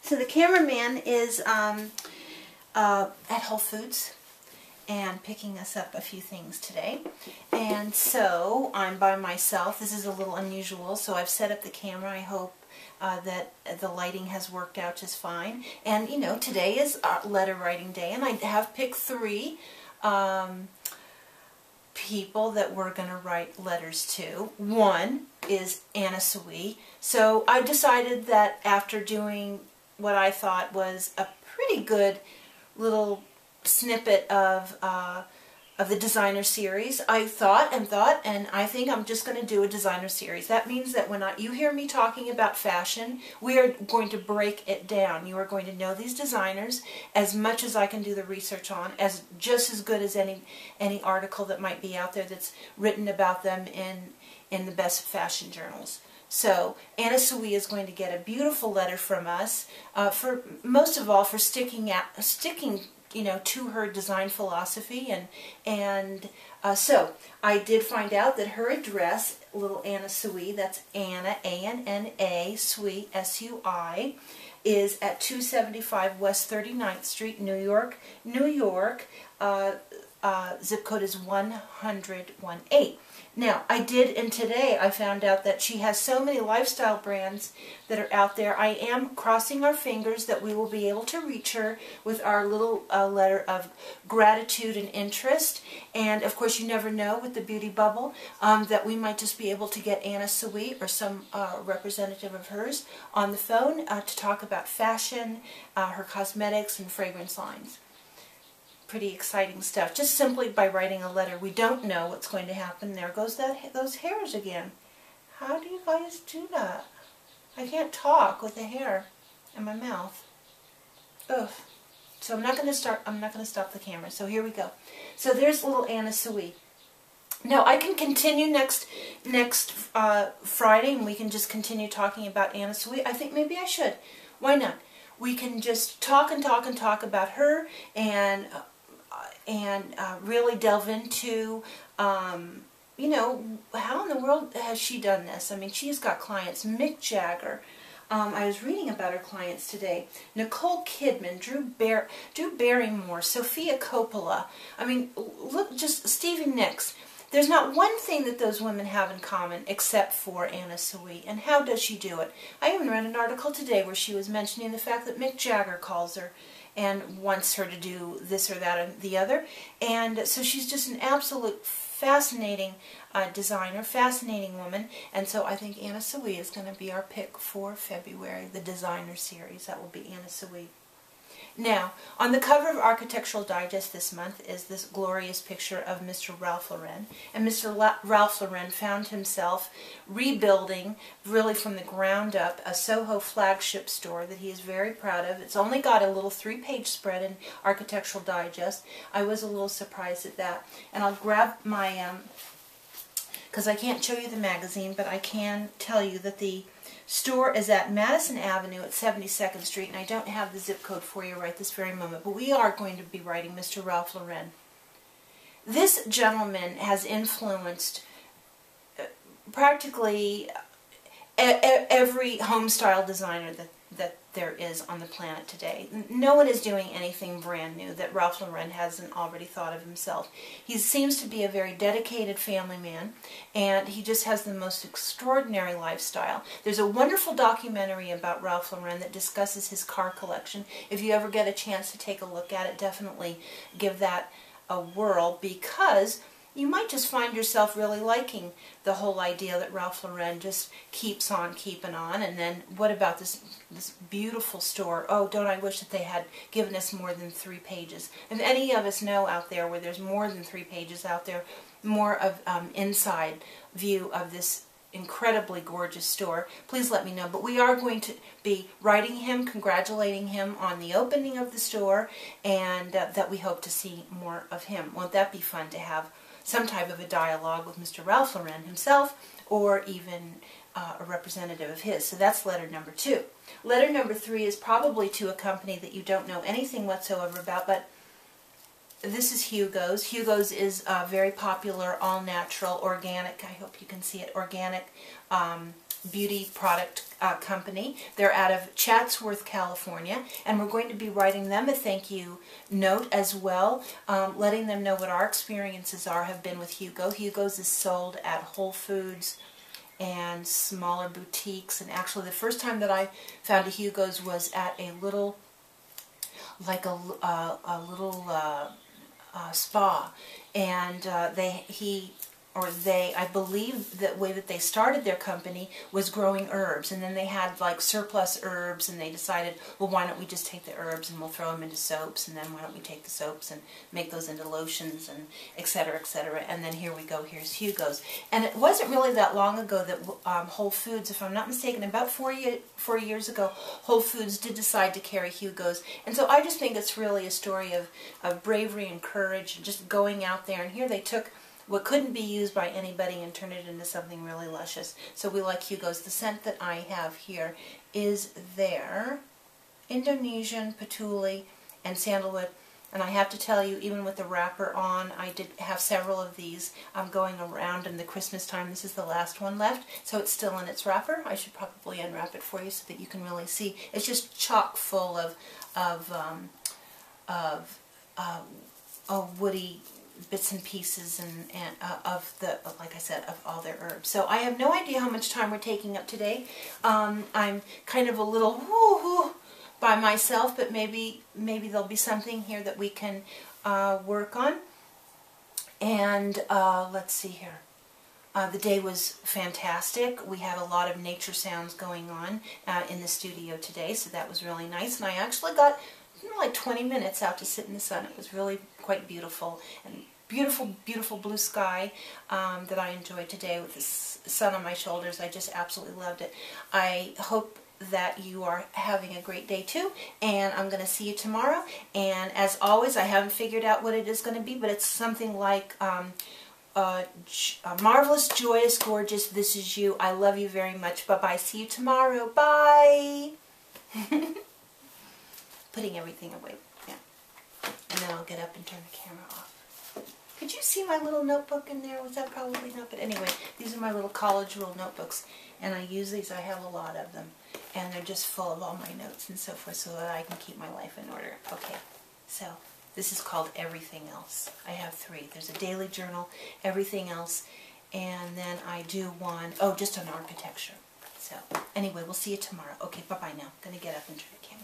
So the cameraman is at Whole Foods and picking us up a few things today. And so I'm by myself. This is a little unusual, so I've set up the camera. I hope that the lighting has worked out just fine. And you know, today is letter writing day, and I have picked three people that we're going to write letters to. One is Anna Sui. So I decided that after doing what I thought was a pretty good little snippet of the designer series, I thought, and I think I'm just going to do a designer series. That means that when you hear me talking about fashion, we are going to break it down. You are going to know these designers as much as I can do the research on, just as good as any article that might be out there that's written about them in the best fashion journals. So Anna Sui is going to get a beautiful letter from us, for most of all for sticking to her design philosophy, and so I did find out that her address, little Anna Sui, that's Anna, A-N-N-A, Sui, S-U-I, is at 275 West 39th Street, New York, New York. Zip code is 10018. Now, today I found out that she has so many lifestyle brands that are out there. I am crossing our fingers that we will be able to reach her with our little letter of gratitude and interest. And of course, you never know with the Beauty Bubble that we might just be able to get Anna Sui or some representative of hers on the phone to talk about fashion, her cosmetics, and fragrance lines. Pretty exciting stuff, just simply by writing a letter. We don't know what's going to happen. There goes those hairs again. How do you guys do that? I can't talk with the hair in my mouth. Ugh. So I'm not going to stop the camera. So here we go. So there's little Anna Sui. Now I can continue next Friday, and we can just continue talking about Anna Sui. I think maybe I should. Why not? We can just talk and talk and talk about her, and really delve into, you know, how in the world has she done this? I mean, she's got clients. Mick Jagger. I was reading about her clients today. Nicole Kidman, Drew Barrymore, Sofia Coppola. I mean, look, just Stevie Nicks. There's not one thing that those women have in common except for Anna Sui. And how does she do it? I even read an article today where she was mentioning the fact that Mick Jagger calls her and wants her to do this or that or the other. And so she's just an absolute fascinating designer, fascinating woman. And so I think Anna Sui is going to be our pick for February, the designer series. That will be Anna Sui. Now, on the cover of Architectural Digest this month is this glorious picture of Mr. Ralph Lauren. And Mr. Ralph Lauren found himself rebuilding, really from the ground up, a Soho flagship store that he is very proud of. It's only got a little 3-page spread in Architectural Digest. I was a little surprised at that. And I'll grab my, because I can't show you the magazine, but I can tell you that the store is at Madison Avenue at 72nd Street, and I don't have the zip code for you right this very moment, but we are going to be writing Mr. Ralph Lauren. This gentleman has influenced practically every home style designer that there is on the planet today. No one is doing anything brand new that Ralph Lauren hasn't already thought of himself. He seems to be a very dedicated family man, and he just has the most extraordinary lifestyle. There's a wonderful documentary about Ralph Lauren that discusses his car collection. If you ever get a chance to take a look at it, definitely give that a whirl, because you might just find yourself really liking the whole idea that Ralph Lauren just keeps on keeping on. And then what about this beautiful store? Oh, don't I wish that they had given us more than 3 pages. If any of us know out there where there's more than 3 pages out there, more of inside view of this incredibly gorgeous store, please let me know. But we are going to be writing him, congratulating him on the opening of the store, and that we hope to see more of him. Won't that be fun to have some type of a dialogue with Mr. Ralph Lauren himself, or even a representative of his? So that's letter number 2. Letter number 3 is probably to a company that you don't know anything whatsoever about, but this is Hugo's. Hugo's is very popular, all-natural, organic, I hope you can see it, organic beauty product company. They're out of Chatsworth, California, and we're going to be writing them a thank you note as well, letting them know what our experiences have been with Hugo. Hugo's is sold at Whole Foods and smaller boutiques, and actually the first time that I found a Hugo's was at a little, like a little spa, and I believe the way that they started their company was growing herbs, and then they had like surplus herbs, and they decided, well, why don't we just take the herbs and we'll throw them into soaps, and then why don't we take the soaps and make those into lotions, and etc., etc., and then here we go, here's Hugo's. And it wasn't really that long ago that Whole Foods, if I'm not mistaken, about 4 years ago, Whole Foods did decide to carry Hugo's, and so I just think it's really a story of bravery and courage, and just going out there, and here they took what couldn't be used by anybody and turned it into something really luscious. So we like Hugo's. The scent that I have here is their Indonesian patchouli and sandalwood. And I have to tell you, even with the wrapper on, I did have several of these going around in the Christmas time. This is the last one left, so it's still in its wrapper. I should probably unwrap it for you so that you can really see. It's just chock full of woody bits and pieces and of the, like I said, of all their herbs. So I have no idea how much time we're taking up today. I'm kind of a little whoo-hoo by myself, but maybe there'll be something here that we can work on. And let's see here. The day was fantastic. We had a lot of nature sounds going on in the studio today, so that was really nice. And I actually got like 20 minutes out to sit in the sun. It was really quite beautiful, and beautiful, beautiful blue sky that I enjoyed today with the sun on my shoulders. I just absolutely loved it. I hope that you are having a great day too, and I'm going to see you tomorrow. And as always, I haven't figured out what it is going to be, but it's something like marvelous, joyous, gorgeous, this is you. I love you very much. Bye-bye. See you tomorrow. Bye. Putting everything away. Yeah. And then I'll get up and turn the camera off. Could you see my little notebook in there? Was that probably not? But anyway, these are my little college rule notebooks. And I use these. I have a lot of them. And they're just full of all my notes and so forth so that I can keep my life in order. Okay. So, this is called Everything Else. I have 3. There's a daily journal, Everything Else, and then I do one, just on architecture. So, anyway, we'll see you tomorrow. Okay, bye-bye now. I'm going to get up and turn the camera.